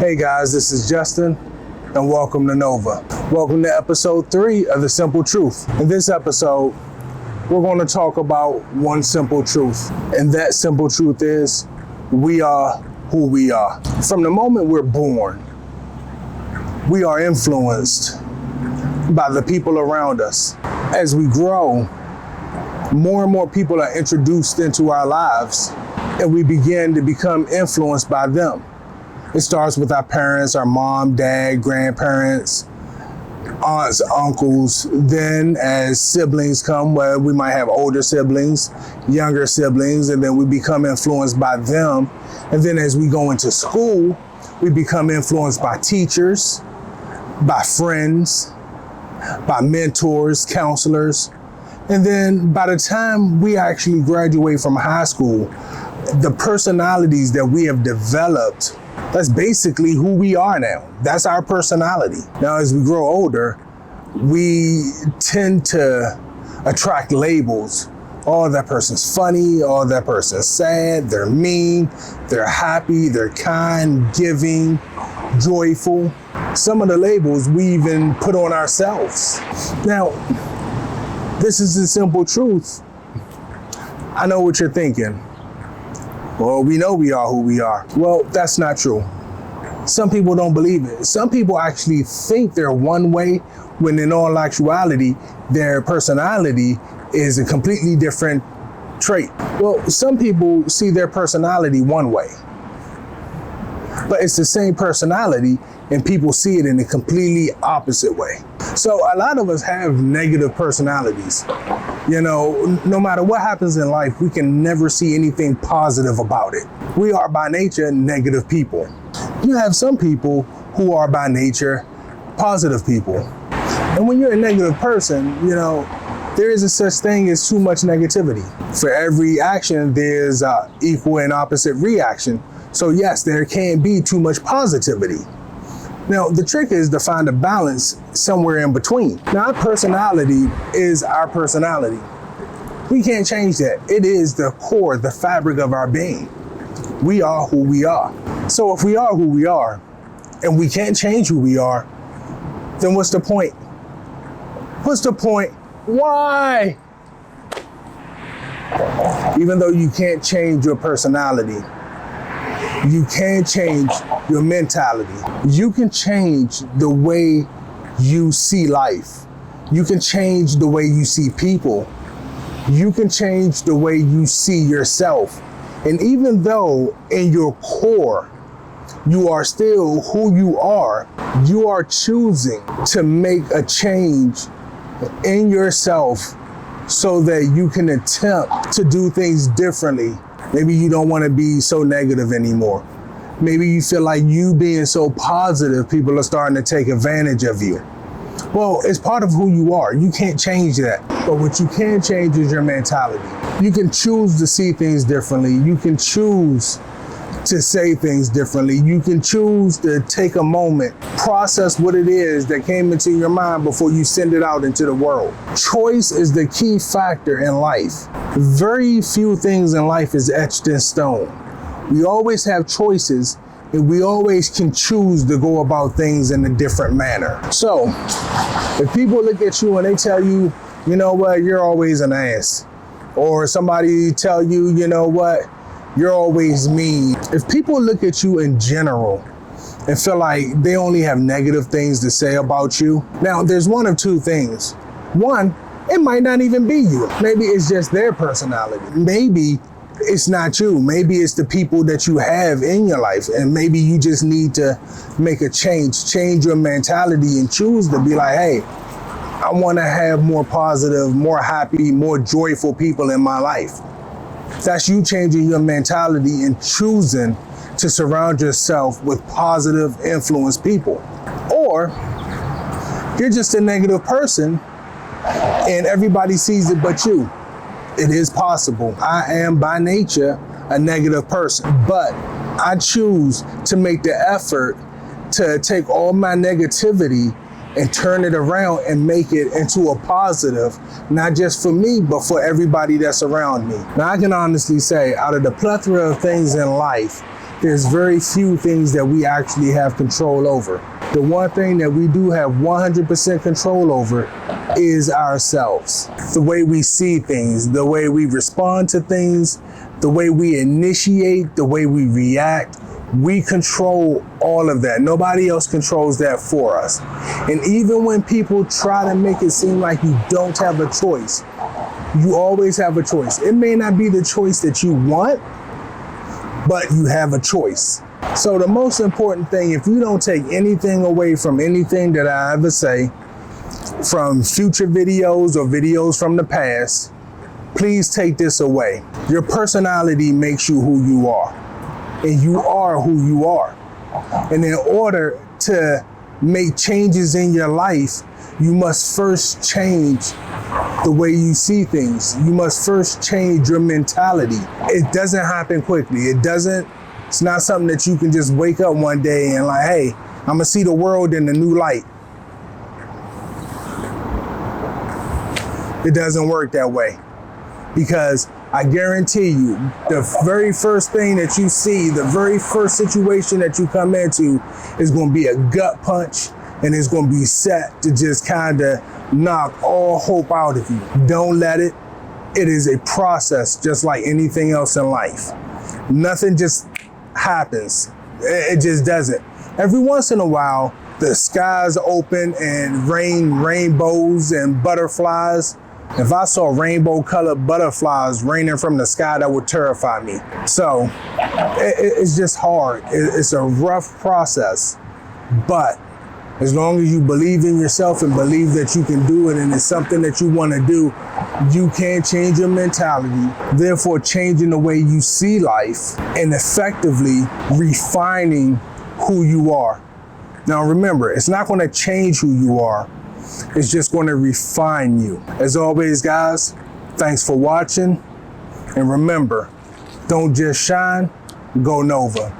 Hey guys, this is Justin, and welcome to N.O.V.A. Welcome to episode 3 of The Simple Truth. In this episode, we're going to talk about one simple truth, and that simple truth is, we are who we are. From the moment we're born, we are influenced by the people around us. As we grow, more and more people are introduced into our lives, and we begin to become influenced by them. It starts with our parents, our mom, dad, grandparents, aunts, uncles. Then as siblings come, where we might have older siblings, younger siblings, and then we become influenced by them. And then as we go into school, we become influenced by teachers, by friends, by mentors, counselors. And then by the time we actually graduate from high school, the personalities that we have developed, that's basically who we are now. That's our personality. Now, as we grow older, we tend to attract labels. Oh, that person's funny. Oh, that person's sad. They're mean. They're happy. They're kind, giving, joyful. Some of the labels we even put on ourselves. Now, this is the simple truth. I know what you're thinking. Well, we know we are who we are. Well, that's not true. Some people don't believe it. Some people actually think they're one way when in all actuality, their personality is a completely different trait. Well, some people see their personality one way, but it's the same personality and people see it in a completely opposite way. So a lot of us have negative personalities. You know, no matter what happens in life, we can never see anything positive about it. We are by nature negative people. You have some people who are by nature positive people. And when you're a negative person, you know, there is a such thing as too much negativity. For every action, there's equal and opposite reaction. So yes, there can be too much positivity. Now, the trick is to find a balance somewhere in between. Now, our personality is our personality. We can't change that. It is the core, the fabric of our being. We are who we are. So if we are who we are, and we can't change who we are, then what's the point? What's the point? Why? Even though you can't change your personality, you can change your mentality. You can change the way you see life. You can change the way you see people. You can change the way you see yourself. And even though in your core, you are still who you are choosing to make a change in yourself so that you can attempt to do things differently. Maybe you don't want to be so negative anymore. Maybe you feel like you being so positive, people are starting to take advantage of you. Well, it's part of who you are. You can't change that. But what you can change is your mentality. You can choose to see things differently. You can choose to say things differently. You can choose to take a moment, process what it is that came into your mind before you send it out into the world. Choice is the key factor in life. Very few things in life is etched in stone. We always have choices, and we always can choose to go about things in a different manner. So, if people look at you and they tell you, you know what, you're always an ass, or somebody tell you, you know what, you're always mean. If people look at you in general and feel like they only have negative things to say about you, now there's one of two things. One, it might not even be you. Maybe it's just their personality. Maybe it's not you. Maybe it's the people that you have in your life. And maybe you just need to make a change your mentality and choose to be like, hey, I want to have more positive, more happy, more joyful people in my life. That's you changing your mentality and choosing to surround yourself with positive influence people. Or you're just a negative person and everybody sees it but you. It is possible. I am by nature a negative person, but I choose to make the effort to take all my negativity and turn it around and make it into a positive, not just for me, but for everybody that's around me. Now, I can honestly say, out of the plethora of things in life there's very few things that we actually have control over. The one thing that we do have 100% control over is ourselves. The way we see things, the way we respond to things, the way we initiate, the way we react, we control all of that. Nobody else controls that for us. And even when people try to make it seem like you don't have a choice, you always have a choice. It may not be the choice that you want, but you have a choice. So the most important thing, if you don't take anything away from anything that I ever say, from future videos or videos from the past, please take this away. Your personality makes you who you are, and you are who you are. And in order to make changes in your life, you must first change the way you see things. You must first change your mentality. It doesn't happen quickly. It's not something that you can just wake up one day and like, hey, I'm gonna see the world in a new light. It doesn't work that way, because I guarantee you, the very first thing that you see, the very first situation that you come into is gonna be a gut punch, and it's gonna be set to just kind of knock all hope out of you. Don't let it. It is a process just like anything else in life. Nothing just happens. It just doesn't. Every once in a while, the skies open and rainbows and butterflies. If I saw rainbow colored butterflies raining from the sky, that would terrify me. So it's just hard. It's a rough process, but as long as you believe in yourself and believe that you can do it and it's something that you want to do, you can change your mentality, therefore changing the way you see life and effectively refining who you are. Now remember, it's not going to change who you are. It's just going to refine you. As always, guys, thanks for watching. And remember, don't just shine, go Nova.